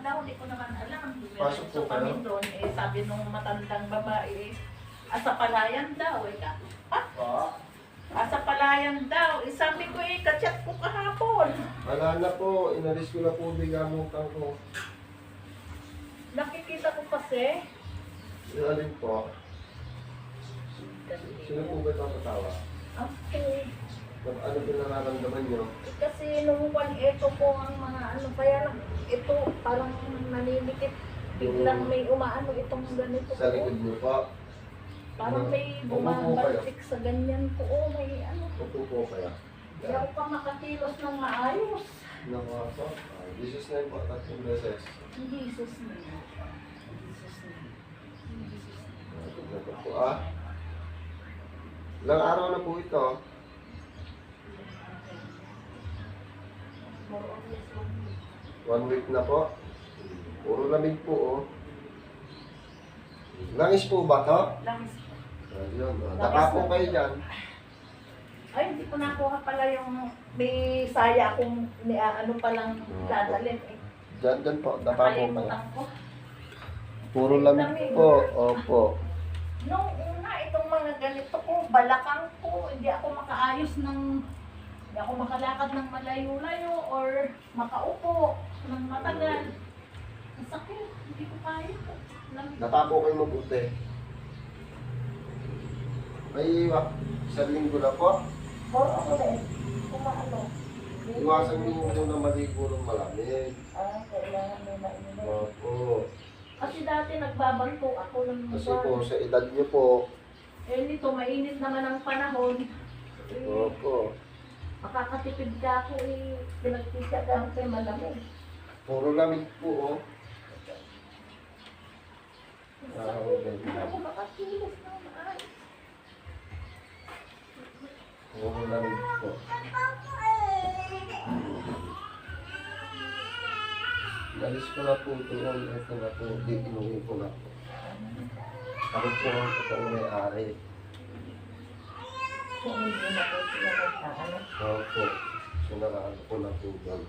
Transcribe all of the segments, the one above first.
daw, hindi ko naman alam. Pasok po So kami kayo? doon, sabi nung matandang babae, asa palayan daw. Asa palayan daw. Sabi ko kachat ko kahapon. Wala na po, inalis ko na po bigamutan ko. Nakikita ko kasi. Yung alin po? Sino po ba itong katawa? Okay. Ano ba nararamdaman nyo? Kasi nung ito po ang mga kaya lang, ito parang naninikit. Biglang may umaano itong ganito Sa po. likod nyo po? Parang may Upo po kayo. bumabalik sa ganyan po. May Upo po kaya? Hindi ako pa makakilos ng maayos. Naku po. Jesus na po, 3 beses. Jesus na. Ito po Ilang araw na po ito? More or less 1 week. 1 week na po. Puro lamig po Langis po ba to? Langis. Ayun. Daka po kayo dyan. Ay, hindi ko nakuha pala yung may saya akong palang dadalhin eh. Dyan po. Daka po kayo. Nakalimutan ko. Puro lamig po. Opo. Nung una, itong mga ganito ko, balakang ko, hindi ako makalakad ng malayo-layo or makaupo ng matagal. Ang sakit, hindi ko kaya po. Daka po kayo mabuti. May isang linggo na po. More ako rin, kumaano. Iwasan niyo po na maligo ng malamig. Kailangan may mainit. Opo. Kasi dati nagbabanto ako ng Kasi po sa edad niyo po. nito, mainit naman ang panahon. Opo. Makakatipid ka ako pinagtitiyagaan kayo malamig. Puro lamig po okay. Hindi ako makakilos ng maayos. Puro lamig po. Nalis ko na po doon. Ito na po. Inuwi ko na po. Ako po ang totoong may-ari. Kung hindi na po sila magkakala. Opo. So nakaano ko na po doon.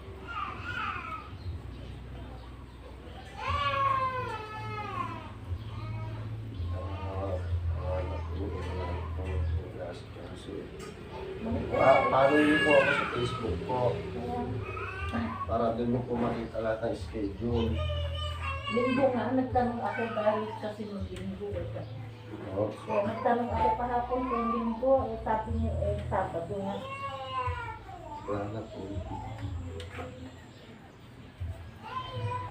Paano niyo po ako sa Facebook po? Para doon mo po makita lahat ng schedule. Linggo nga, nagtanong ako dahil kasi nung linggo. Opo. Nagtanong ako kahapon kung linggo, sabi niya Sabado nga. Wala na po.